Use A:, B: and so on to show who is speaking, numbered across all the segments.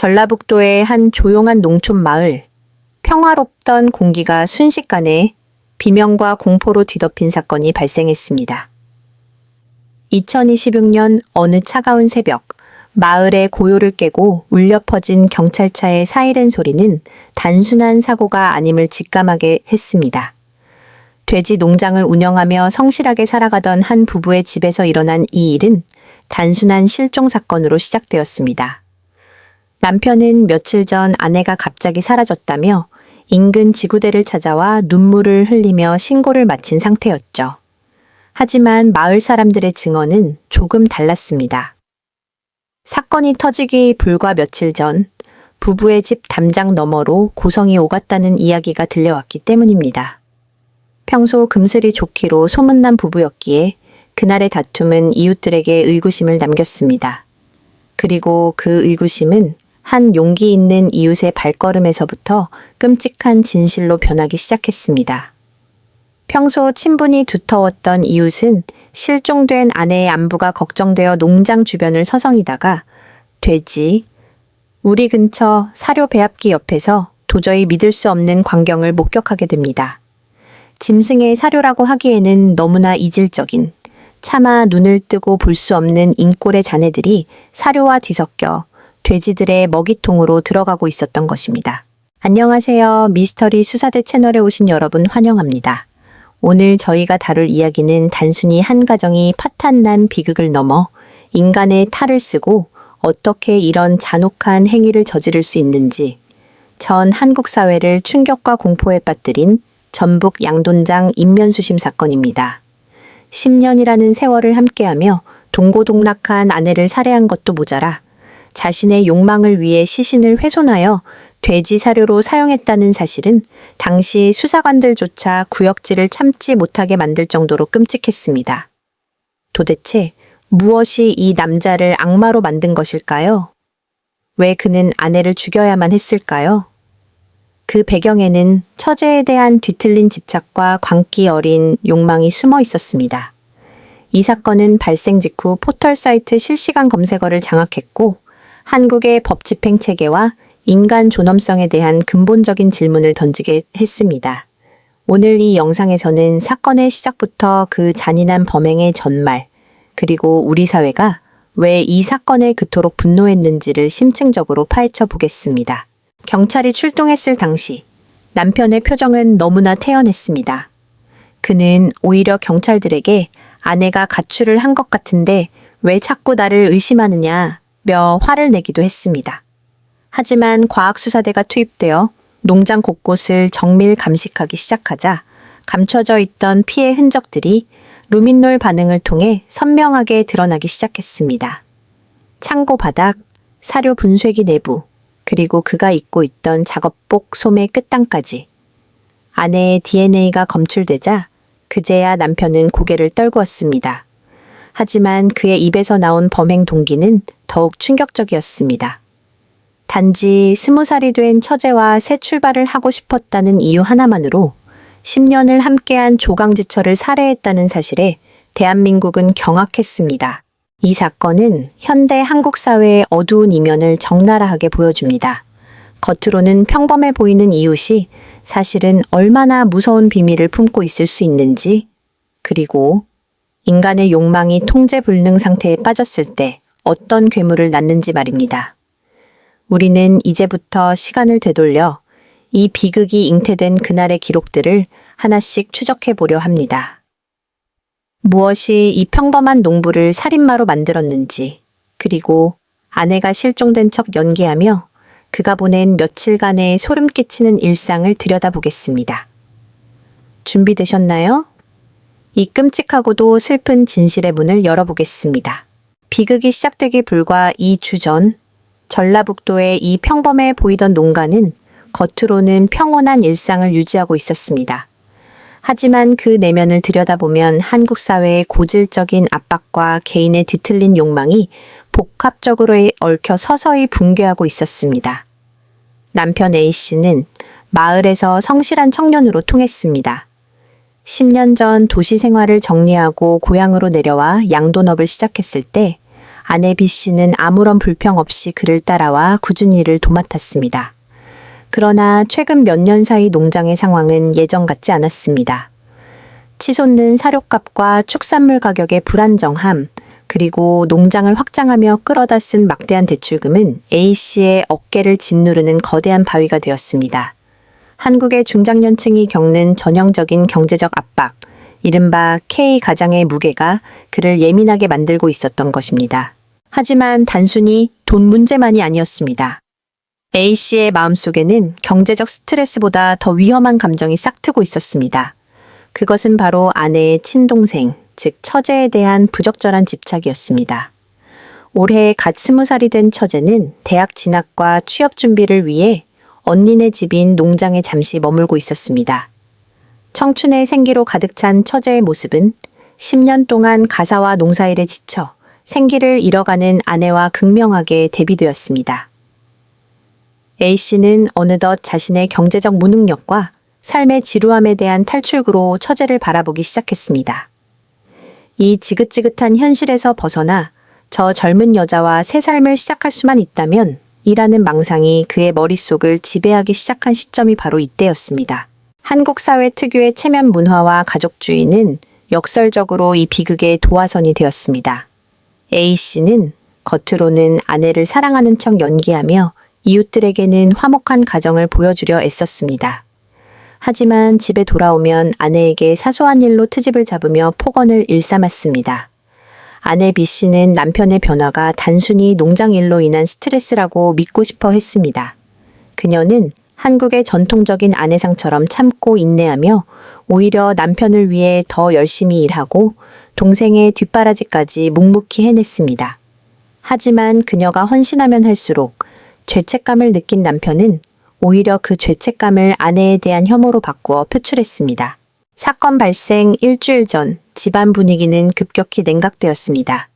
A: 전라북도의 한 조용한 농촌 마을. 평화롭던 공기가 순식간에 비명과 공포로 뒤덮인 사건이 발생했습니다. 2026년 어느 차가운 새벽, 마을의 고요를 깨고 울려 퍼진 경찰차의 사이렌 소리는 단순한 사고가 아님을 직감하게 했습니다. 돼지 농장을 운영하며 성실하게 살아가던 한 부부의 집에서 일어난 이 일은 단순한 실종 사건으로 시작되었습니다. 남편은 며칠 전 아내가 갑자기 사라졌다며 인근 지구대를 찾아와 눈물을 흘리며 신고를 마친 상태였죠. 하지만 마을 사람들의 증언은 조금 달랐습니다. 사건이 터지기 불과 며칠 전 부부의 집 담장 너머로 고성이 오갔다는 이야기가 들려왔기 때문입니다. 평소 금슬이 좋기로 소문난 부부였기에 그날의 다툼은 이웃들에게 의구심을 남겼습니다. 그리고 그 의구심은 한 용기 있는 이웃의 발걸음에서부터 끔찍한 진실로 변하기 시작했습니다. 평소 친분이 두터웠던 이웃은 실종된 아내의 안부가 걱정되어 농장 주변을 서성이다가 돼지, 우리 근처 사료 배합기 옆에서 도저히 믿을 수 없는 광경을 목격하게 됩니다. 짐승의 사료라고 하기에는 너무나 이질적인, 차마 눈을 뜨고 볼 수 없는 인골의 자네들이 사료와 뒤섞여 돼지들의 먹이통으로 들어가고 있었던 것입니다. 안녕하세요. 미스터리 수사대 채널에 오신 여러분 환영합니다. 오늘 저희가 다룰 이야기는 단순히 한 가정이 파탄난 비극을 넘어 인간의 탈을 쓰고 어떻게 이런 잔혹한 행위를 저지를 수 있는지, 전 한국 사회를 충격과 공포에 빠뜨린 전북 양돈장 인면수심 사건입니다. 10년이라는 세월을 함께하며 동고동락한 아내를 살해한 것도 모자라 자신의 욕망을 위해 시신을 훼손하여 돼지 사료로 사용했다는 사실은 당시 수사관들조차 구역질을 참지 못하게 만들 정도로 끔찍했습니다. 도대체 무엇이 이 남자를 악마로 만든 것일까요? 왜 그는 아내를 죽여야만 했을까요? 그 배경에는 처제에 대한 뒤틀린 집착과 광기 어린 욕망이 숨어 있었습니다. 이 사건은 발생 직후 포털 사이트 실시간 검색어를 장악했고 한국의 법 집행 체계와 인간 존엄성에 대한 근본적인 질문을 던지게 했습니다. 오늘 이 영상에서는 사건의 시작부터 그 잔인한 범행의 전말, 그리고 우리 사회가 왜 이 사건에 그토록 분노했는지를 심층적으로 파헤쳐 보겠습니다. 경찰이 출동했을 당시 남편의 표정은 너무나 태연했습니다. 그는 오히려 경찰들에게 아내가 가출을 한 것 같은데 왜 자꾸 나를 의심하느냐 며 화를 내기도 했습니다. 하지만 과학수사대가 투입되어 농장 곳곳을 정밀 감식하기 시작하자 감춰져 있던 피해 흔적들이 루민놀 반응을 통해 선명하게 드러나기 시작했습니다. 창고 바닥, 사료 분쇄기 내부, 그리고 그가 입고 있던 작업복 소매 끝단까지. 아내의 DNA가 검출되자 그제야 남편은 고개를 떨구었습니다. 하지만 그의 입에서 나온 범행 동기는 더욱 충격적이었습니다. 단지 20살이 된 처제와 새 출발을 하고 싶었다는 이유 하나만으로 10년을 함께한 조강지처를 살해했다는 사실에 대한민국은 경악했습니다. 이 사건은 현대 한국 사회의 어두운 이면을 적나라하게 보여줍니다. 겉으로는 평범해 보이는 이웃이 사실은 얼마나 무서운 비밀을 품고 있을 수 있는지, 그리고 인간의 욕망이 통제불능 상태에 빠졌을 때 어떤 괴물을 낳는지 말입니다. 우리는 이제부터 시간을 되돌려 이 비극이 잉태된 그날의 기록들을 하나씩 추적해 보려 합니다. 무엇이 이 평범한 농부를 살인마로 만들었는지, 그리고 아내가 실종된 척 연기하며 그가 보낸 며칠간의 소름 끼치는 일상을 들여다보겠습니다. 준비되셨나요? 이 끔찍하고도 슬픈 진실의 문을 열어보겠습니다. 비극이 시작되기 불과 2주 전, 전라북도의 이 평범해 보이던 농가는 겉으로는 평온한 일상을 유지하고 있었습니다. 하지만 그 내면을 들여다보면 한국 사회의 고질적인 압박과 개인의 뒤틀린 욕망이 복합적으로 얽혀 서서히 붕괴하고 있었습니다. 남편 A씨는 마을에서 성실한 청년으로 통했습니다. 10년 전 도시 생활을 정리하고 고향으로 내려와 양돈업을 시작했을 때 아내 B 씨는 아무런 불평 없이 그를 따라와 꾸준히 일을 도맡았습니다. 그러나 최근 몇 년 사이 농장의 상황은 예전 같지 않았습니다. 치솟는 사료값과 축산물 가격의 불안정함, 그리고 농장을 확장하며 끌어다 쓴 막대한 대출금은 A씨의 어깨를 짓누르는 거대한 바위가 되었습니다. 한국의 중장년층이 겪는 전형적인 경제적 압박, 이른바 K 가장의 무게가 그를 예민하게 만들고 있었던 것입니다. 하지만 단순히 돈 문제만이 아니었습니다. A씨의 마음속에는 경제적 스트레스보다 더 위험한 감정이 싹트고 있었습니다. 그것은 바로 아내의 친동생, 즉 처제에 대한 부적절한 집착이었습니다. 올해 갓 20살이 된 처제는 대학 진학과 취업 준비를 위해 언니네 집인 농장에 잠시 머물고 있었습니다. 청춘의 생기로 가득 찬 처제의 모습은 10년 동안 가사와 농사일에 지쳐 생기를 잃어가는 아내와 극명하게 대비되었습니다. A씨는 어느덧 자신의 경제적 무능력과 삶의 지루함에 대한 탈출구로 처제를 바라보기 시작했습니다. 이 지긋지긋한 현실에서 벗어나 저 젊은 여자와 새 삶을 시작할 수만 있다면 이라는 망상이 그의 머릿속을 지배하기 시작한 시점이 바로 이때였습니다. 한국 사회 특유의 체면 문화와 가족주의는 역설적으로 이 비극의 도화선이 되었습니다. A씨는 겉으로는 아내를 사랑하는 척 연기하며 이웃들에게는 화목한 가정을 보여주려 애썼습니다. 하지만 집에 돌아오면 아내에게 사소한 일로 트집을 잡으며 폭언을 일삼았습니다. 아내 B씨는 남편의 변화가 단순히 농장 일로 인한 스트레스라고 믿고 싶어 했습니다. 그녀는 한국의 전통적인 아내상처럼 참고 인내하며 오히려 남편을 위해 더 열심히 일하고 동생의 뒷바라지까지 묵묵히 해냈습니다. 하지만 그녀가 헌신하면 할수록 죄책감을 느낀 남편은 오히려 그 죄책감을 아내에 대한 혐오로 바꾸어 표출했습니다. 사건 발생 일주일 전 집안 분위기는 급격히 냉각되었습니다.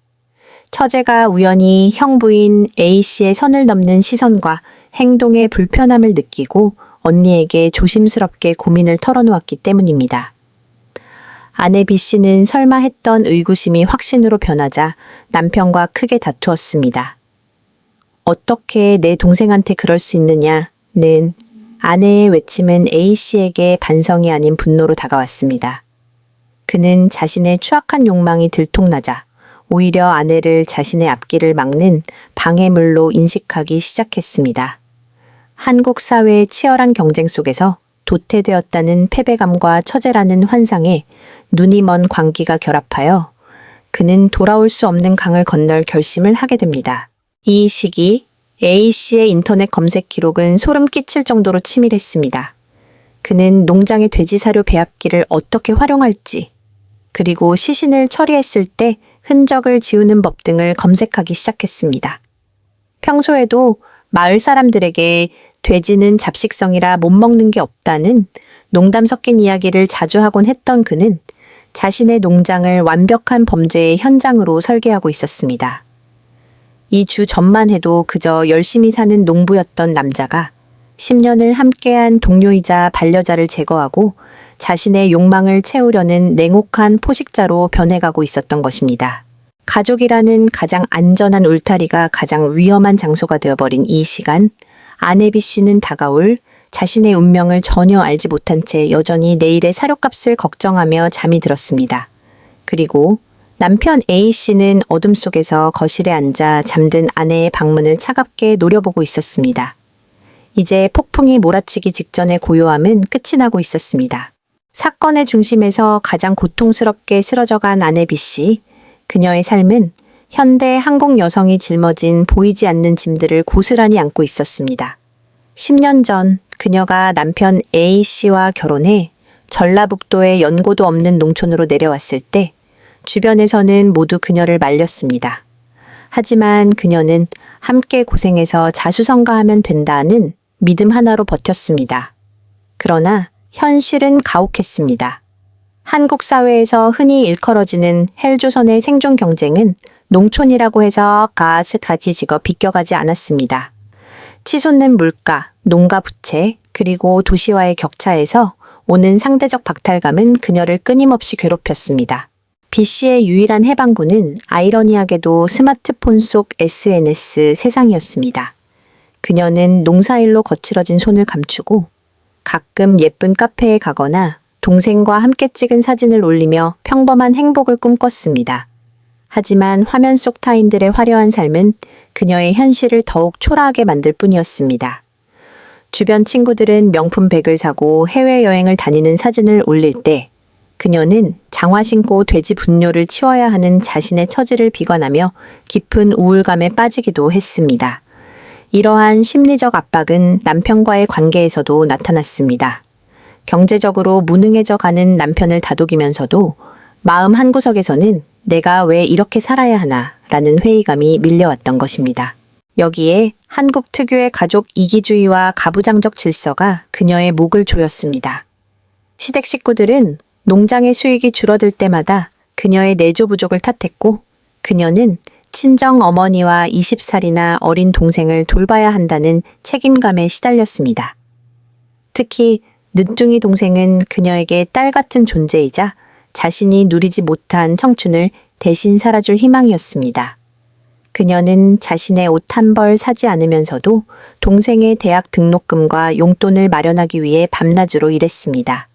A: 처제가 우연히 형부인 A씨의 선을 넘는 시선과 행동의 불편함을 느끼고 언니에게 조심스럽게 고민을 털어놓았기 때문입니다. 아내 B씨는 설마 했던 의구심이 확신으로 변하자 남편과 크게 다투었습니다. 어떻게 내 동생한테 그럴 수 있느냐? 는 아내의 외침은 A씨에게 반성이 아닌 분노로 다가왔습니다. 그는 자신의 추악한 욕망이 들통나자 오히려 아내를 자신의 앞길을 막는 방해물로 인식하기 시작했습니다. 한국 사회의 치열한 경쟁 속에서 도태되었다는 패배감과 처제라는 환상에 눈이 먼 광기가 결합하여 그는 돌아올 수 없는 강을 건널 결심을 하게 됩니다. 이 시기 A씨의 인터넷 검색 기록은 소름 끼칠 정도로 치밀했습니다. 그는 농장의 돼지 사료 배합기를 어떻게 활용할지, 그리고 시신을 처리했을 때 흔적을 지우는 법 등을 검색하기 시작했습니다. 평소에도 마을 사람들에게 돼지는 잡식성이라 못 먹는 게 없다는 농담 섞인 이야기를 자주 하곤 했던 그는 자신의 농장을 완벽한 범죄의 현장으로 설계하고 있었습니다. 이 주 전만 해도 그저 열심히 사는 농부였던 남자가 10년을 함께한 동료이자 반려자를 제거하고 자신의 욕망을 채우려는 냉혹한 포식자로 변해가고 있었던 것입니다. 가족이라는 가장 안전한 울타리가 가장 위험한 장소가 되어버린 이 시간, 아내 B씨는 다가올 자신의 운명을 전혀 알지 못한 채 여전히 내일의 사료값을 걱정하며 잠이 들었습니다. 그리고 남편 A씨는 어둠 속에서 거실에 앉아 잠든 아내의 방문을 차갑게 노려보고 있었습니다. 이제 폭풍이 몰아치기 직전의 고요함은 끝이 나고 있었습니다. 사건의 중심에서 가장 고통스럽게 쓰러져간 아내 B씨, 그녀의 삶은 현대 한국 여성이 짊어진 보이지 않는 짐들을 고스란히 안고 있었습니다. 10년 전 그녀가 남편 A씨와 결혼해 전라북도의 연고도 없는 농촌으로 내려왔을 때 주변에서는 모두 그녀를 말렸습니다. 하지만 그녀는 함께 고생해서 자수성가하면 된다는 믿음 하나로 버텼습니다. 그러나 현실은 가혹했습니다. 한국 사회에서 흔히 일컬어지는 헬조선의 생존 경쟁은 농촌이라고 해서 가스가지직어 비껴가지 않았습니다. 치솟는 물가, 농가 부채, 그리고 도시와의 격차에서 오는 상대적 박탈감은 그녀를 끊임없이 괴롭혔습니다. B 씨의 유일한 해방구는 아이러니하게도 스마트폰 속 SNS 세상이었습니다. 그녀는 농사일로 거칠어진 손을 감추고 가끔 예쁜 카페에 가거나 동생과 함께 찍은 사진을 올리며 평범한 행복을 꿈꿨습니다. 하지만 화면 속 타인들의 화려한 삶은 그녀의 현실을 더욱 초라하게 만들 뿐이었습니다. 주변 친구들은 명품 백을 사고 해외여행을 다니는 사진을 올릴 때 그녀는 장화 신고 돼지 분뇨를 치워야 하는 자신의 처지를 비관하며 깊은 우울감에 빠지기도 했습니다. 이러한 심리적 압박은 남편과의 관계에서도 나타났습니다. 경제적으로 무능해져 가는 남편을 다독이면서도 마음 한구석에서는 내가 왜 이렇게 살아야 하나 라는 회의감이 밀려왔던 것입니다. 여기에 한국 특유의 가족 이기주의와 가부장적 질서가 그녀의 목을 조였습니다. 시댁 식구들은 농장의 수익이 줄어들 때마다 그녀의 내조 부족을 탓했고 그녀는 친정 어머니와 20살이나 어린 동생을 돌봐야 한다는 책임감에 시달렸습니다. 특히 늦둥이 동생은 그녀에게 딸 같은 존재이자 자신이 누리지 못한 청춘을 대신 살아줄 희망이었습니다. 그녀는 자신의 옷 한 벌 사지 않으면서도 동생의 대학 등록금과 용돈을 마련하기 위해 밤낮으로 일했습니다.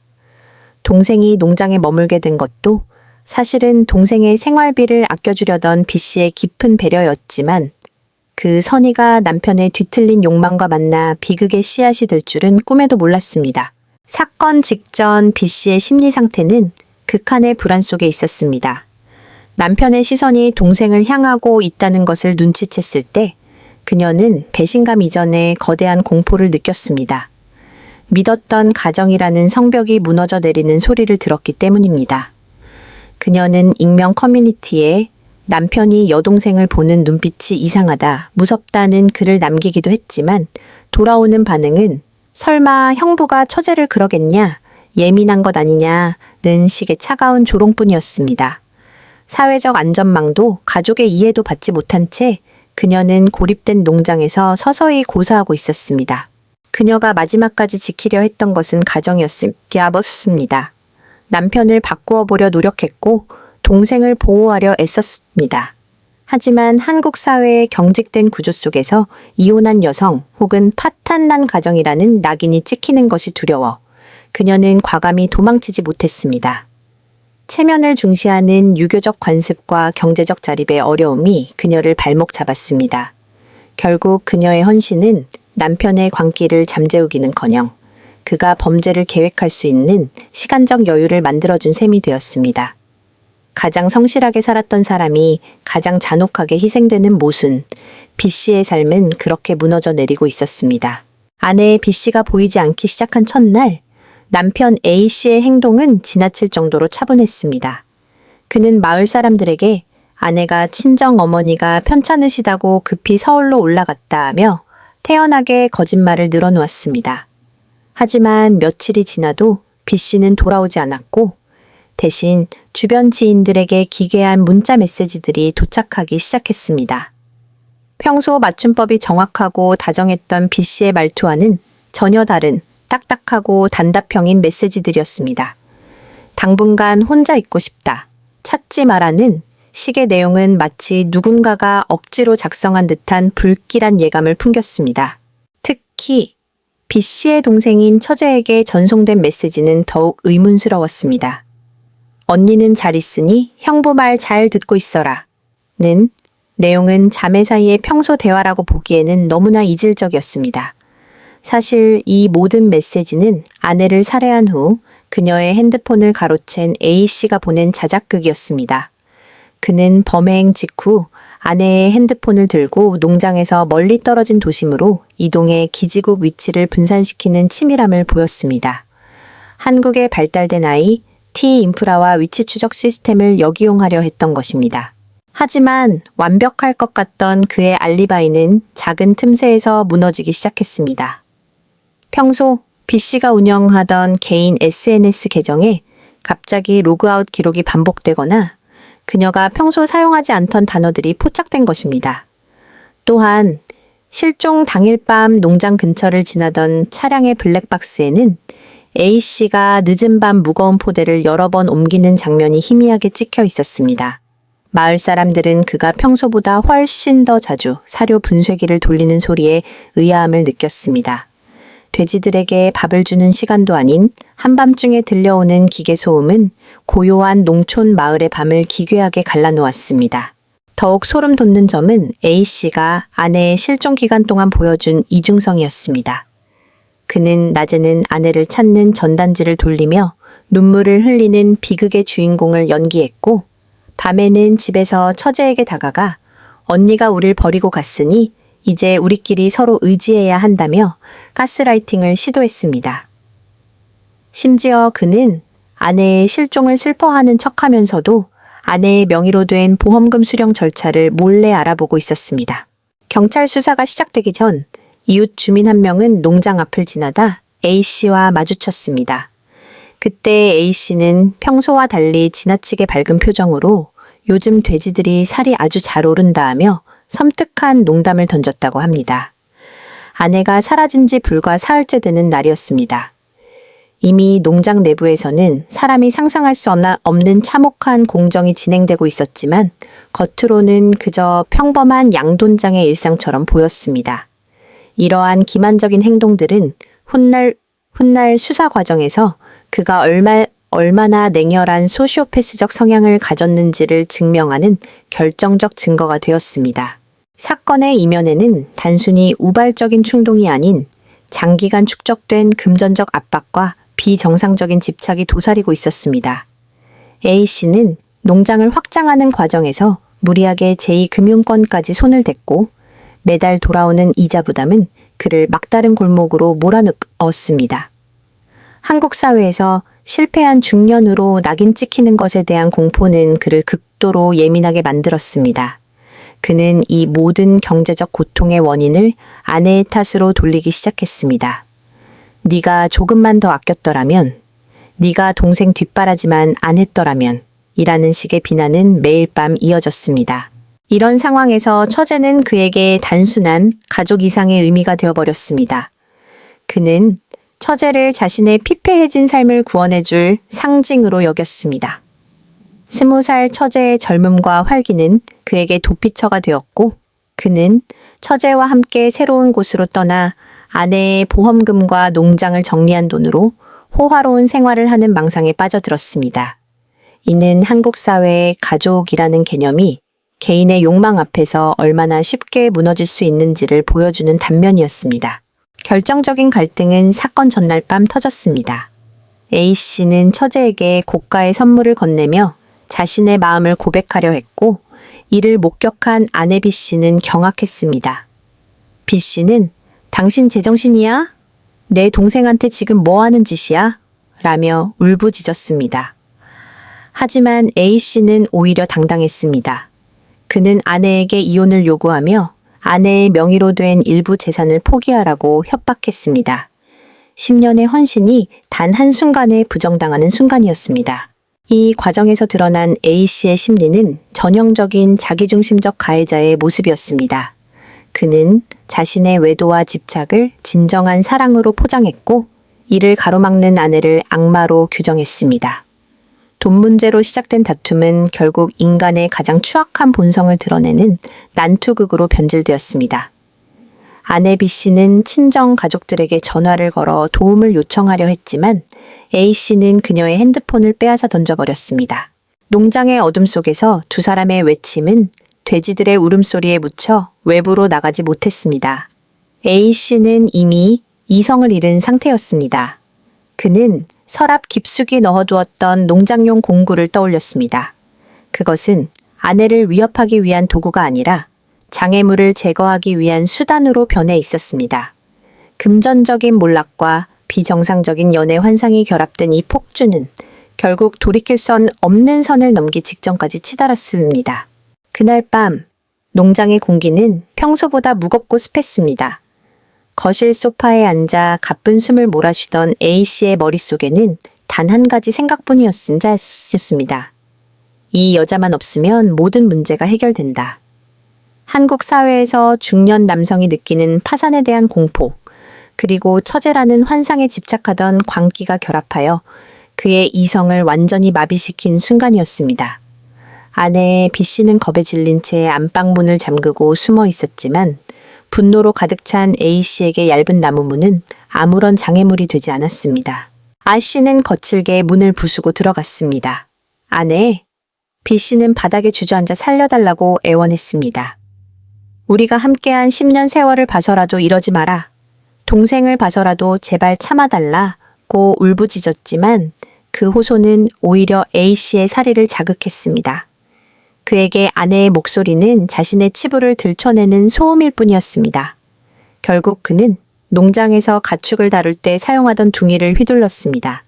A: 동생이 농장에 머물게 된 것도 사실은 동생의 생활비를 아껴주려던 B 씨의 깊은 배려였지만 그 선의가 남편의 뒤틀린 욕망과 만나 비극의 씨앗이 될 줄은 꿈에도 몰랐습니다. 사건 직전 B 씨의 심리 상태는 극한의 불안 속에 있었습니다. 남편의 시선이 동생을 향하고 있다는 것을 눈치챘을 때 그녀는 배신감 이전에 거대한 공포를 느꼈습니다. 믿었던 가정이라는 성벽이 무너져 내리는 소리를 들었기 때문입니다. 그녀는 익명 커뮤니티에 남편이 여동생을 보는 눈빛이 이상하다, 무섭다는 글을 남기기도 했지만 돌아오는 반응은 설마 형부가 처제를 그러겠냐, 예민한 것 아니냐는 식의 차가운 조롱뿐이었습니다. 사회적 안전망도 가족의 이해도 받지 못한 채 그녀는 고립된 농장에서 서서히 고사하고 있었습니다. 그녀가 마지막까지 지키려 했던 것은 가정이었습니다. 남편을 바꾸어 보려 노력했고 동생을 보호하려 애썼습니다. 하지만 한국 사회의 경직된 구조 속에서 이혼한 여성 혹은 파탄난 가정이라는 낙인이 찍히는 것이 두려워 그녀는 과감히 도망치지 못했습니다. 체면을 중시하는 유교적 관습과 경제적 자립의 어려움이 그녀를 발목 잡았습니다. 결국 그녀의 헌신은 남편의 광기를 잠재우기는커녕 그가 범죄를 계획할 수 있는 시간적 여유를 만들어준 셈이 되었습니다. 가장 성실하게 살았던 사람이 가장 잔혹하게 희생되는 모순, B 씨의 삶은 그렇게 무너져 내리고 있었습니다. 아내 B 씨가 보이지 않기 시작한 첫날, 남편 A 씨의 행동은 지나칠 정도로 차분했습니다. 그는 마을 사람들에게 아내가 친정 어머니가 편찮으시다고 급히 서울로 올라갔다 하며 태연하게 거짓말을 늘어놓았습니다. 하지만 며칠이 지나도 B 씨는 돌아오지 않았고 대신 주변 지인들에게 기괴한 문자 메시지들이 도착하기 시작했습니다. 평소 맞춤법이 정확하고 다정했던 B 씨의 말투와는 전혀 다른 딱딱하고 단답형인 메시지들이었습니다. 당분간 혼자 있고 싶다. 찾지 마라는 식의 내용은 마치 누군가가 억지로 작성한 듯한 불길한 예감을 풍겼습니다. 특히 B 씨의 동생인 처제에게 전송된 메시지는 더욱 의문스러웠습니다. 언니는 잘 있으니 형부 말 잘 듣고 있어라. 는 내용은 자매 사이의 평소 대화라고 보기에는 너무나 이질적이었습니다. 사실 이 모든 메시지는 아내를 살해한 후 그녀의 핸드폰을 가로챈 A씨가 보낸 자작극이었습니다. 그는 범행 직후 아내의 핸드폰을 들고 농장에서 멀리 떨어진 도심으로 이동해 기지국 위치를 분산시키는 치밀함을 보였습니다. 한국에 발달된 T-인프라와 위치 추적 시스템을 역이용하려 했던 것입니다. 하지만 완벽할 것 같던 그의 알리바이는 작은 틈새에서 무너지기 시작했습니다. 평소 B씨가 운영하던 개인 SNS 계정에 갑자기 로그아웃 기록이 반복되거나 그녀가 평소 사용하지 않던 단어들이 포착된 것입니다. 또한 실종 당일 밤 농장 근처를 지나던 차량의 블랙박스에는 A씨가 늦은 밤 무거운 포대를 여러 번 옮기는 장면이 희미하게 찍혀 있었습니다. 마을 사람들은 그가 평소보다 훨씬 더 자주 사료 분쇄기를 돌리는 소리에 의아함을 느꼈습니다. 돼지들에게 밥을 주는 시간도 아닌 한밤중에 들려오는 기계 소음은 고요한 농촌 마을의 밤을 기괴하게 갈라놓았습니다. 더욱 소름 돋는 점은 A씨가 아내의 실종 기간 동안 보여준 이중성이었습니다. 그는 낮에는 아내를 찾는 전단지를 돌리며 눈물을 흘리는 비극의 주인공을 연기했고, 밤에는 집에서 처제에게 다가가 언니가 우릴 버리고 갔으니 이제 우리끼리 서로 의지해야 한다며 가스라이팅을 시도했습니다. 심지어 그는 아내의 실종을 슬퍼하는 척하면서도 아내의 명의로 된 보험금 수령 절차를 몰래 알아보고 있었습니다. 경찰 수사가 시작되기 전 이웃 주민 한 명은 농장 앞을 지나다 A씨와 마주쳤습니다. 그때 A씨는 평소와 달리 지나치게 밝은 표정으로 요즘 돼지들이 살이 아주 잘 오른다하며 섬뜩한 농담을 던졌다고 합니다. 아내가 사라진 지 불과 사흘째 되는 날이었습니다. 이미 농장 내부에서는 사람이 상상할 수 없는 참혹한 공정이 진행되고 있었지만 겉으로는 그저 평범한 양돈장의 일상처럼 보였습니다. 이러한 기만적인 행동들은 훗날 수사 과정에서 그가 얼마나 냉혈한 소시오패스적 성향을 가졌는지를 증명하는 결정적 증거가 되었습니다. 사건의 이면에는 단순히 우발적인 충동이 아닌 장기간 축적된 금전적 압박과 비정상적인 집착이 도사리고 있었습니다. A씨는 농장을 확장하는 과정에서 무리하게 제2금융권까지 손을 댔고 매달 돌아오는 이자 부담은 그를 막다른 골목으로 몰아넣었습니다. 한국 사회에서 실패한 중년으로 낙인 찍히는 것에 대한 공포는 그를 극도로 예민하게 만들었습니다. 그는 이 모든 경제적 고통의 원인을 아내의 탓으로 돌리기 시작했습니다. 네가 조금만 더 아꼈더라면, 네가 동생 뒷바라지만 안 했더라면 이라는 식의 비난은 매일 밤 이어졌습니다. 이런 상황에서 처제는 그에게 단순한 가족 이상의 의미가 되어버렸습니다. 그는 처제를 자신의 피폐해진 삶을 구원해줄 상징으로 여겼습니다. 20살 처제의 젊음과 활기는 그에게 도피처가 되었고, 그는 처제와 함께 새로운 곳으로 떠나 아내의 보험금과 농장을 정리한 돈으로 호화로운 생활을 하는 망상에 빠져들었습니다. 이는 한국 사회의 가족이라는 개념이 개인의 욕망 앞에서 얼마나 쉽게 무너질 수 있는지를 보여주는 단면이었습니다. 결정적인 갈등은 사건 전날 밤 터졌습니다. A씨는 처제에게 고가의 선물을 건네며 자신의 마음을 고백하려 했고, 이를 목격한 아내 B씨는 경악했습니다. B씨는 당신 제정신이야? 내 동생한테 지금 뭐 하는 짓이야? 라며 울부짖었습니다. 하지만 A씨는 오히려 당당했습니다. 그는 아내에게 이혼을 요구하며 아내의 명의로 된 일부 재산을 포기하라고 협박했습니다. 10년의 헌신이 단 한순간에 부정당하는 순간이었습니다. 이 과정에서 드러난 A씨의 심리는 전형적인 자기중심적 가해자의 모습이었습니다. 그는 자신의 외도와 집착을 진정한 사랑으로 포장했고, 이를 가로막는 아내를 악마로 규정했습니다. 돈 문제로 시작된 다툼은 결국 인간의 가장 추악한 본성을 드러내는 난투극으로 변질되었습니다. 아내 B씨는 친정 가족들에게 전화를 걸어 도움을 요청하려 했지만 A씨는 그녀의 핸드폰을 빼앗아 던져버렸습니다. 농장의 어둠 속에서 두 사람의 외침은 돼지들의 울음소리에 묻혀 외부로 나가지 못했습니다. A씨는 이미 이성을 잃은 상태였습니다. 그는 서랍 깊숙이 넣어두었던 농장용 공구를 떠올렸습니다. 그것은 아내를 위협하기 위한 도구가 아니라 장애물을 제거하기 위한 수단으로 변해 있었습니다. 금전적인 몰락과 비정상적인 연애 환상이 결합된 이 폭주는 결국 돌이킬 수 없는 선을 넘기 직전까지 치달았습니다. 그날 밤, 농장의 공기는 평소보다 무겁고 습했습니다. 거실 소파에 앉아 가쁜 숨을 몰아쉬던 A씨의 머릿속에는 단 한 가지 생각뿐이었습니다. 이 여자만 없으면 모든 문제가 해결된다. 한국 사회에서 중년 남성이 느끼는 파산에 대한 공포, 그리고 처제라는 환상에 집착하던 광기가 결합하여 그의 이성을 완전히 마비시킨 순간이었습니다. 아내 B씨는 겁에 질린 채 안방문을 잠그고 숨어 있었지만 분노로 가득 찬 A씨에게 얇은 나무문은 아무런 장애물이 되지 않았습니다. R씨는 거칠게 문을 부수고 들어갔습니다. 아내, B씨는 바닥에 주저앉아 살려달라고 애원했습니다. 우리가 함께한 10년 세월을 봐서라도 이러지 마라. 동생을 봐서라도 제발 참아달라고 울부짖었지만 그 호소는 오히려 A씨의 사리를 자극했습니다. 그에게 아내의 목소리는 자신의 치부를 들춰내는 소음일 뿐이었습니다. 결국 그는 농장에서 가축을 다룰 때 사용하던 둥이를 휘둘렀습니다.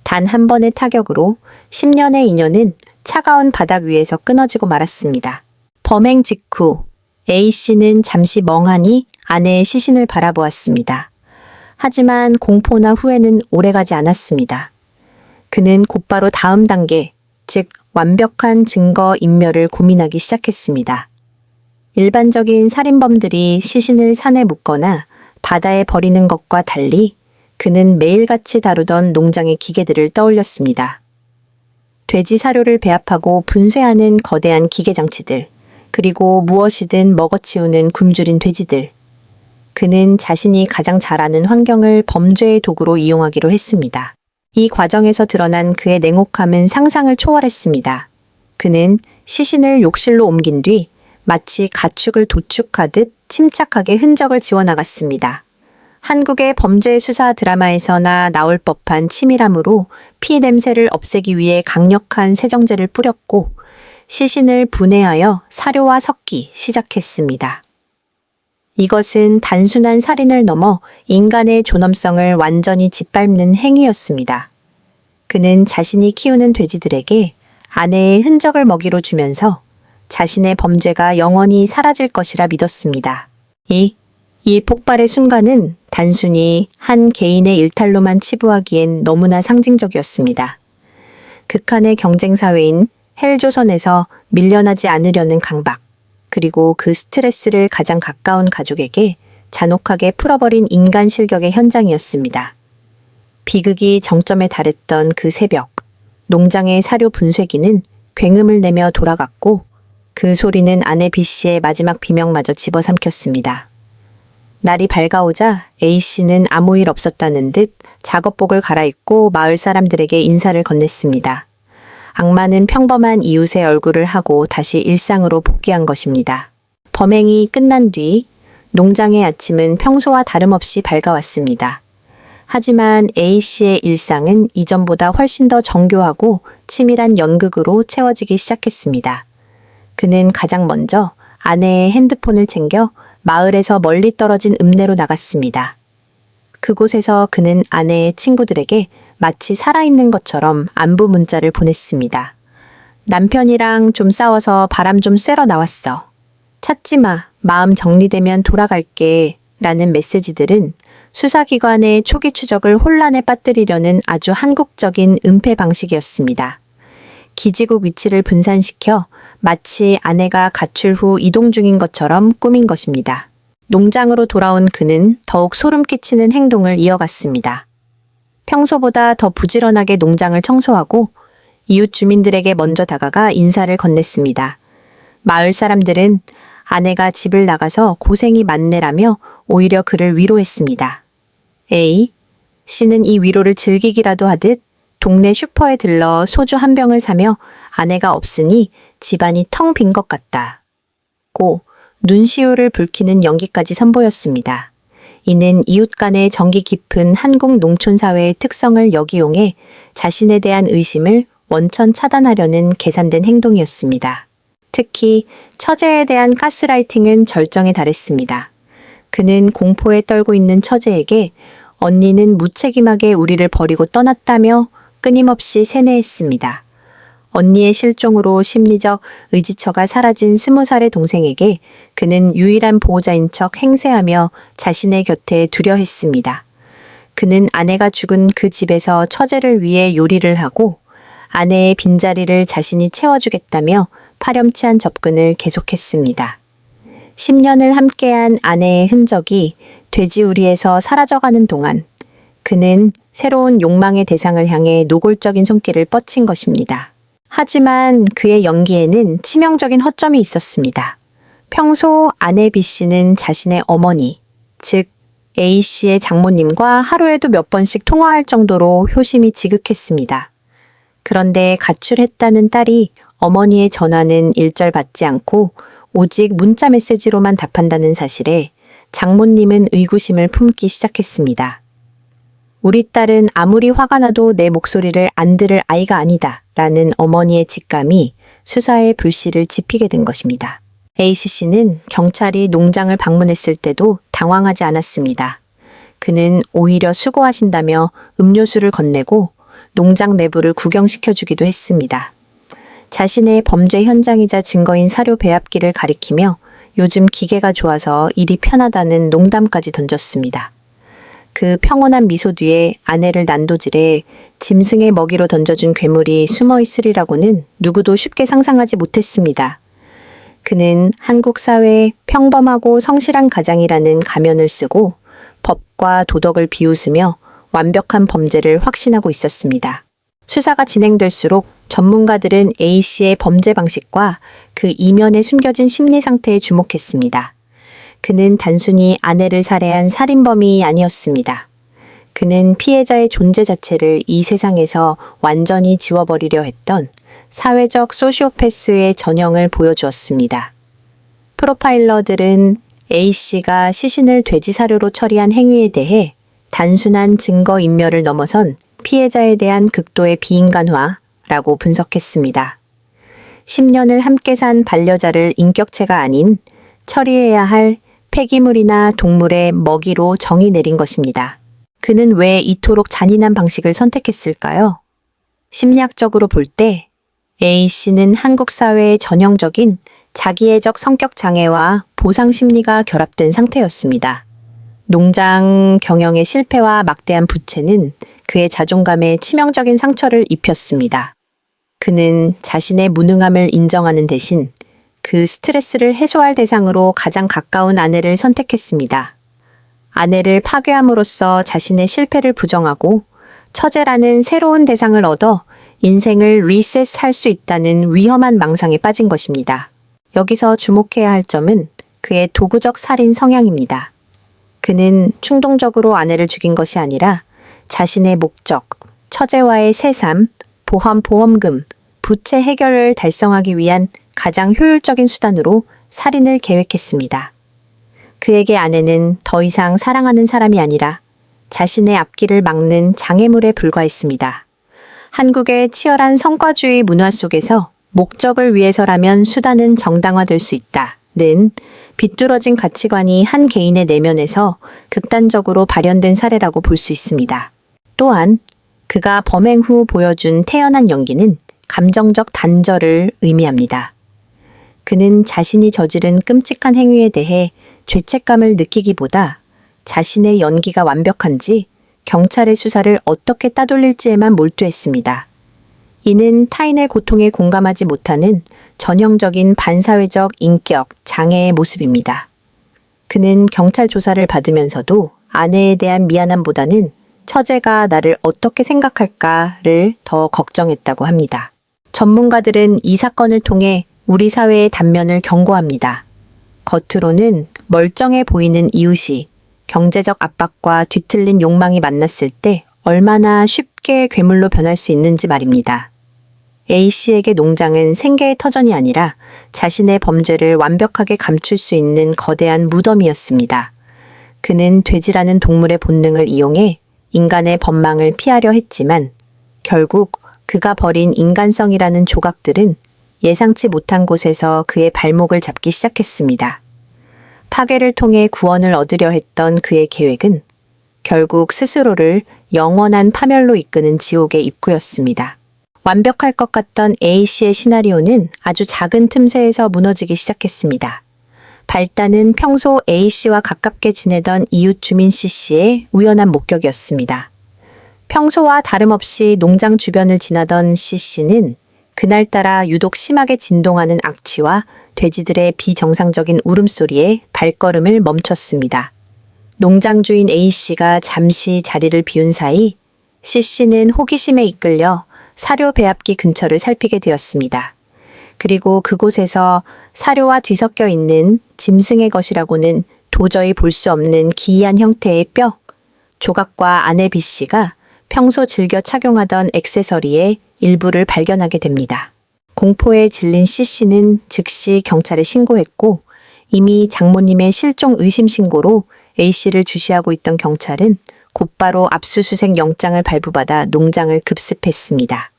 A: 단 한 번의 타격으로 10년의 인연은 차가운 바닥 위에서 끊어지고 말았습니다. 범행 직후 A씨는 잠시 멍하니 아내의 시신을 바라보았습니다. 하지만 공포나 후회는 오래가지 않았습니다. 그는 곧바로 다음 단계, 즉 완벽한 증거 인멸을 고민하기 시작했습니다. 일반적인 살인범들이 시신을 산에 묻거나 바다에 버리는 것과 달리 그는 매일같이 다루던 농장의 기계들을 떠올렸습니다. 돼지 사료를 배합하고 분쇄하는 거대한 기계장치들, 그리고 무엇이든 먹어치우는 굶주린 돼지들. 그는 자신이 가장 잘 아는 환경을 범죄의 도구로 이용하기로 했습니다. 이 과정에서 드러난 그의 냉혹함은 상상을 초월했습니다. 그는 시신을 욕실로 옮긴 뒤 마치 가축을 도축하듯 침착하게 흔적을 지워나갔습니다. 한국의 범죄 수사 드라마에서나 나올 법한 치밀함으로 피 냄새를 없애기 위해 강력한 세정제를 뿌렸고 시신을 분해하여 사료와 섞기 시작했습니다. 이것은 단순한 살인을 넘어 인간의 존엄성을 완전히 짓밟는 행위였습니다. 그는 자신이 키우는 돼지들에게 아내의 흔적을 먹이로 주면서 자신의 범죄가 영원히 사라질 것이라 믿었습니다. 이 폭발의 순간은 단순히 한 개인의 일탈로만 치부하기엔 너무나 상징적이었습니다. 극한의 경쟁 사회인 헬조선에서 밀려나지 않으려는 강박, 그리고 그 스트레스를 가장 가까운 가족에게 잔혹하게 풀어버린 인간 실격의 현장이었습니다. 비극이 정점에 달했던 그 새벽, 농장의 사료 분쇄기는 굉음을 내며 돌아갔고 그 소리는 아내 B씨의 마지막 비명마저 집어삼켰습니다. 날이 밝아오자 A씨는 아무 일 없었다는 듯 작업복을 갈아입고 마을 사람들에게 인사를 건넸습니다. 악마는 평범한 이웃의 얼굴을 하고 다시 일상으로 복귀한 것입니다. 범행이 끝난 뒤 농장의 아침은 평소와 다름없이 밝아왔습니다. 하지만 A씨의 일상은 이전보다 훨씬 더 정교하고 치밀한 연극으로 채워지기 시작했습니다. 그는 가장 먼저 아내의 핸드폰을 챙겨 마을에서 멀리 떨어진 읍내로 나갔습니다. 그곳에서 그는 아내의 친구들에게 마치 살아있는 것처럼 안부 문자를 보냈습니다. 남편이랑 좀 싸워서 바람 좀 쐬러 나왔어. 찾지 마. 마음 정리되면 돌아갈게. 라는 메시지들은 수사기관의 초기 추적을 혼란에 빠뜨리려는 아주 한국적인 은폐 방식이었습니다. 기지국 위치를 분산시켜 마치 아내가 가출 후 이동 중인 것처럼 꾸민 것입니다. 농장으로 돌아온 그는 더욱 소름 끼치는 행동을 이어갔습니다. 평소보다 더 부지런하게 농장을 청소하고 이웃 주민들에게 먼저 다가가 인사를 건넸습니다. 마을 사람들은 아내가 집을 나가서 고생이 많네라며 오히려 그를 위로했습니다. A씨는 이 위로를 즐기기라도 하듯 동네 슈퍼에 들러 소주 한 병을 사며 아내가 없으니 집안이 텅 빈 것 같다. 고 눈시울을 붉히는 연기까지 선보였습니다. 이는 이웃 간의 정기 깊은 한국 농촌 사회의 특성을 역이용해 자신에 대한 의심을 원천 차단하려는 계산된 행동이었습니다. 특히 처제에 대한 가스라이팅은 절정에 달했습니다. 그는 공포에 떨고 있는 처제에게 언니는 무책임하게 우리를 버리고 떠났다며 끊임없이 세뇌했습니다. 언니의 실종으로 심리적 의지처가 사라진 20살의 동생에게 그는 유일한 보호자인 척 행세하며 자신의 곁에 두려 했습니다. 그는 아내가 죽은 그 집에서 처제를 위해 요리를 하고 아내의 빈자리를 자신이 채워주겠다며 파렴치한 접근을 계속했습니다. 10년을 함께한 아내의 흔적이 돼지우리에서 사라져가는 동안 그는 새로운 욕망의 대상을 향해 노골적인 손길을 뻗친 것입니다. 하지만 그의 연기에는 치명적인 허점이 있었습니다. 평소 아내 B씨는 자신의 어머니, 즉 A씨의 장모님과 하루에도 몇 번씩 통화할 정도로 효심이 지극했습니다. 그런데 가출했다는 딸이 어머니의 전화는 일절 받지 않고 오직 문자 메시지로만 답한다는 사실에 장모님은 의구심을 품기 시작했습니다. 우리 딸은 아무리 화가 나도 내 목소리를 안 들을 아이가 아니다 라는 어머니의 직감이 수사의 불씨를 지피게 된 것입니다. A씨는 경찰이 농장을 방문했을 때도 당황하지 않았습니다. 그는 오히려 수고하신다며 음료수를 건네고 농장 내부를 구경시켜주기도 했습니다. 자신의 범죄 현장이자 증거인 사료 배합기를 가리키며 요즘 기계가 좋아서 일이 편하다는 농담까지 던졌습니다. 그 평온한 미소 뒤에 아내를 난도질해 짐승의 먹이로 던져준 괴물이 숨어 있으리라고는 누구도 쉽게 상상하지 못했습니다. 그는 한국 사회의 평범하고 성실한 가장이라는 가면을 쓰고 법과 도덕을 비웃으며 완벽한 범죄를 확신하고 있었습니다. 수사가 진행될수록 전문가들은 A씨의 범죄 방식과 그 이면에 숨겨진 심리 상태에 주목했습니다. 그는 단순히 아내를 살해한 살인범이 아니었습니다. 그는 피해자의 존재 자체를 이 세상에서 완전히 지워버리려 했던 사회적 소시오패스의 전형을 보여주었습니다. 프로파일러들은 A씨가 시신을 돼지 사료로 처리한 행위에 대해 단순한 증거인멸을 넘어선 피해자에 대한 극도의 비인간화라고 분석했습니다. 10년을 함께 산 반려자를 인격체가 아닌 처리해야 할 폐기물이나 동물의 먹이로 정의 내린 것입니다. 그는 왜 이토록 잔인한 방식을 선택했을까요? 심리학적으로 볼 때 A씨는 한국 사회의 전형적인 자기애적 성격 장애와 보상 심리가 결합된 상태였습니다. 농장 경영의 실패와 막대한 부채는 그의 자존감에 치명적인 상처를 입혔습니다. 그는 자신의 무능함을 인정하는 대신 그 스트레스를 해소할 대상으로 가장 가까운 아내를 선택했습니다. 아내를 파괴함으로써 자신의 실패를 부정하고 처제라는 새로운 대상을 얻어 인생을 리셋할 수 있다는 위험한 망상에 빠진 것입니다. 여기서 주목해야 할 점은 그의 도구적 살인 성향입니다. 그는 충동적으로 아내를 죽인 것이 아니라 자신의 목적, 처제와의 새삼, 보험금, 부채 해결을 달성하기 위한 가장 효율적인 수단으로 살인을 계획했습니다. 그에게 아내는 더 이상 사랑하는 사람이 아니라 자신의 앞길을 막는 장애물에 불과했습니다. 한국의 치열한 성과주의 문화 속에서 목적을 위해서라면 수단은 정당화될 수 있다는 비뚤어진 가치관이 한 개인의 내면에서 극단적으로 발현된 사례라고 볼 수 있습니다. 또한 그가 범행 후 보여준 태연한 연기는 감정적 단절을 의미합니다. 그는 자신이 저지른 끔찍한 행위에 대해 죄책감을 느끼기보다 자신의 연기가 완벽한지 경찰의 수사를 어떻게 따돌릴지에만 몰두했습니다. 이는 타인의 고통에 공감하지 못하는 전형적인 반사회적 인격 장애의 모습입니다. 그는 경찰 조사를 받으면서도 아내에 대한 미안함보다는 처제가 나를 어떻게 생각할까를 더 걱정했다고 합니다. 전문가들은 이 사건을 통해 우리 사회의 단면을 경고합니다. 겉으로는 멀쩡해 보이는 이웃이 경제적 압박과 뒤틀린 욕망이 만났을 때 얼마나 쉽게 괴물로 변할 수 있는지 말입니다. A씨에게 농장은 생계의 터전이 아니라 자신의 범죄를 완벽하게 감출 수 있는 거대한 무덤이었습니다. 그는 돼지라는 동물의 본능을 이용해 인간의 법망을 피하려 했지만 결국 그가 버린 인간성이라는 조각들은 예상치 못한 곳에서 그의 발목을 잡기 시작했습니다. 파괴를 통해 구원을 얻으려 했던 그의 계획은 결국 스스로를 영원한 파멸로 이끄는 지옥의 입구였습니다. 완벽할 것 같던 A씨의 시나리오는 아주 작은 틈새에서 무너지기 시작했습니다. 발단은 평소 A씨와 가깝게 지내던 이웃 주민 C씨의 우연한 목격이었습니다. 평소와 다름없이 농장 주변을 지나던 C씨는 그날따라 유독 심하게 진동하는 악취와 돼지들의 비정상적인 울음소리에 발걸음을 멈췄습니다. 농장 주인 A씨가 잠시 자리를 비운 사이 C씨는 호기심에 이끌려 사료 배합기 근처를 살피게 되었습니다. 그리고 그곳에서 사료와 뒤섞여 있는 짐승의 것이라고는 도저히 볼 수 없는 기이한 형태의 뼈, 조각과 아내 B씨가 평소 즐겨 착용하던 액세서리의 일부를 발견하게 됩니다. 공포에 질린 C씨는 즉시 경찰에 신고했고 이미 장모님의 실종 의심 신고로 A씨를 주시하고 있던 경찰은 곧바로 압수수색 영장을 발부받아 농장을 급습했습니다.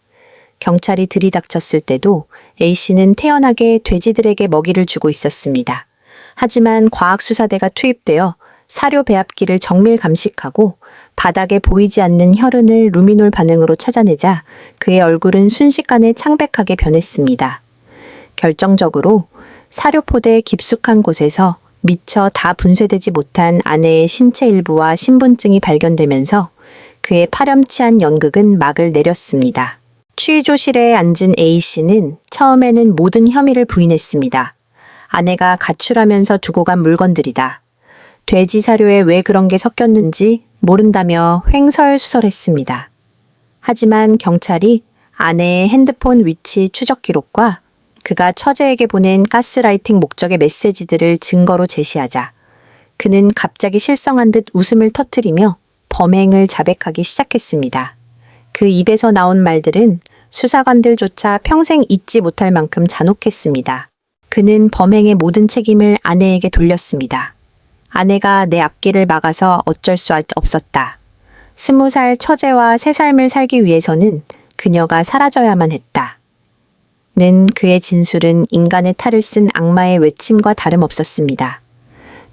A: 경찰이 들이닥쳤을 때도 A씨는 태연하게 돼지들에게 먹이를 주고 있었습니다. 하지만 과학수사대가 투입되어 사료 배합기를 정밀 감식하고 바닥에 보이지 않는 혈흔을 루미놀 반응으로 찾아내자 그의 얼굴은 순식간에 창백하게 변했습니다. 결정적으로 사료포대 깊숙한 곳에서 미처 다 분쇄되지 못한 아내의 신체 일부와 신분증이 발견되면서 그의 파렴치한 연극은 막을 내렸습니다. 취조실에 앉은 A씨는 처음에는 모든 혐의를 부인했습니다. 아내가 가출하면서 두고 간 물건들이다. 돼지 사료에 왜 그런 게 섞였는지 모른다며 횡설수설했습니다. 하지만 경찰이 아내의 핸드폰 위치 추적 기록과 그가 처제에게 보낸 가스라이팅 목적의 메시지들을 증거로 제시하자 그는 갑자기 실성한 듯 웃음을 터뜨리며 범행을 자백하기 시작했습니다. 그 입에서 나온 말들은 수사관들조차 평생 잊지 못할 만큼 잔혹했습니다. 그는 범행의 모든 책임을 아내에게 돌렸습니다. 아내가 내 앞길을 막아서 어쩔 수 없었다. 20살 처제와 새 삶을 살기 위해서는 그녀가 사라져야만 했다. 는 그의 진술은 인간의 탈을 쓴 악마의 외침과 다름없었습니다.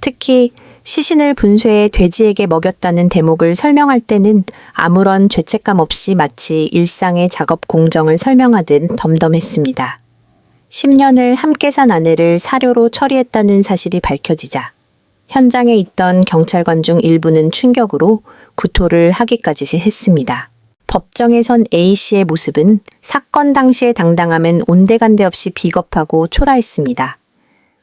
A: 특히 시신을 분쇄해 돼지에게 먹였다는 대목을 설명할 때는 아무런 죄책감 없이 마치 일상의 작업 공정을 설명하듯 덤덤했습니다. 10년을 함께 산 아내를 사료로 처리했다는 사실이 밝혀지자 현장에 있던 경찰관 중 일부는 충격으로 구토를 하기까지 했습니다. 법정에 선 A씨의 모습은 사건 당시의 당당함은 온데간데 없이 비겁하고 초라했습니다.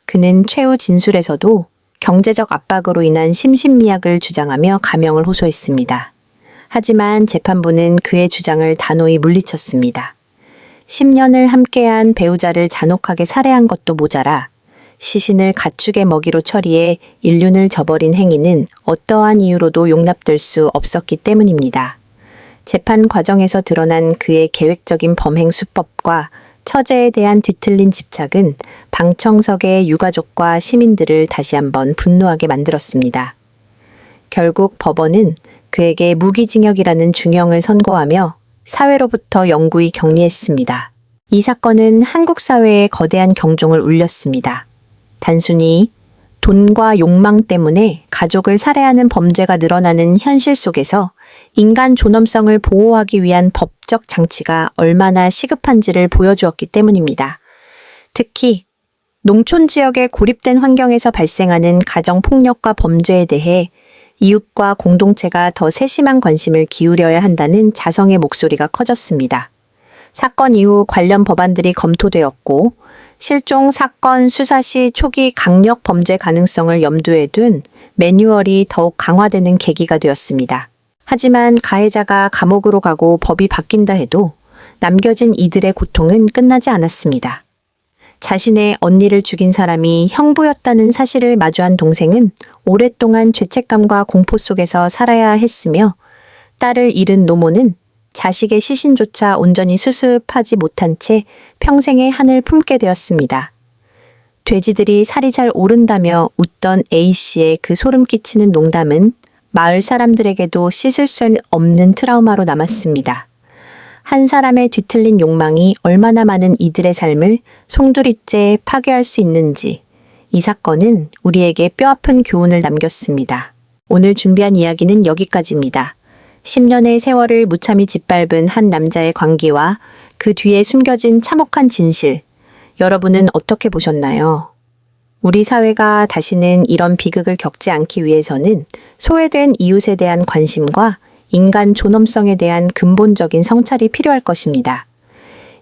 A: 그는 최후 진술에서도 경제적 압박으로 인한 심신미약을 주장하며 가명을 호소했습니다. 하지만 재판부는 그의 주장을 단호히 물리쳤습니다. 10년을 함께한 배우자를 잔혹하게 살해한 것도 모자라 시신을 가축의 먹이로 처리해 인륜을 저버린 행위는 어떠한 이유로도 용납될 수 없었기 때문입니다. 재판 과정에서 드러난 그의 계획적인 범행 수법과 처제에 대한 뒤틀린 집착은 방청석의 유가족과 시민들을 다시 한번 분노하게 만들었습니다. 결국 법원은 그에게 무기징역이라는 중형을 선고하며 사회로부터 영구히 격리했습니다. 이 사건은 한국 사회에 거대한 경종을 울렸습니다. 단순히 돈과 욕망 때문에 가족을 살해하는 범죄가 늘어나는 현실 속에서 인간 존엄성을 보호하기 위한 법적 장치가 얼마나 시급한지를 보여주었기 때문입니다. 특히 농촌 지역의 고립된 환경에서 발생하는 가정폭력과 범죄에 대해 이웃과 공동체가 더 세심한 관심을 기울여야 한다는 자성의 목소리가 커졌습니다. 사건 이후 관련 법안들이 검토되었고 실종 사건 수사 시 초기 강력 범죄 가능성을 염두에 둔 매뉴얼이 더욱 강화되는 계기가 되었습니다. 하지만 가해자가 감옥으로 가고 법이 바뀐다 해도 남겨진 이들의 고통은 끝나지 않았습니다. 자신의 언니를 죽인 사람이 형부였다는 사실을 마주한 동생은 오랫동안 죄책감과 공포 속에서 살아야 했으며 딸을 잃은 노모는 자식의 시신조차 온전히 수습하지 못한 채 평생의 한을 품게 되었습니다. 돼지들이 살이 잘 오른다며 웃던 A씨의 그 소름 끼치는 농담은 마을 사람들에게도 씻을 수 없는 트라우마로 남았습니다. 한 사람의 뒤틀린 욕망이 얼마나 많은 이들의 삶을 송두리째 파괴할 수 있는지 이 사건은 우리에게 뼈아픈 교훈을 남겼습니다. 오늘 준비한 이야기는 여기까지입니다. 10년의 세월을 무참히 짓밟은 한 남자의 광기와 그 뒤에 숨겨진 참혹한 진실, 여러분은 어떻게 보셨나요? 우리 사회가 다시는 이런 비극을 겪지 않기 위해서는 소외된 이웃에 대한 관심과 인간 존엄성에 대한 근본적인 성찰이 필요할 것입니다.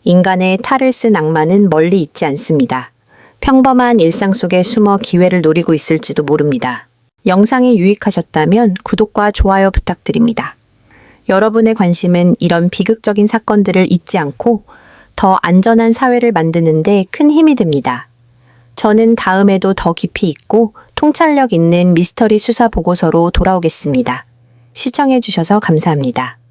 A: 인간의 탈을 쓴 악마는 멀리 있지 않습니다. 평범한 일상 속에 숨어 기회를 노리고 있을지도 모릅니다. 영상이 유익하셨다면 구독과 좋아요 부탁드립니다. 여러분의 관심은 이런 비극적인 사건들을 잊지 않고 더 안전한 사회를 만드는 데 큰 힘이 됩니다. 저는 다음에도 더 깊이 있고 통찰력 있는 미스터리 수사 보고서로 돌아오겠습니다. 시청해 주셔서 감사합니다.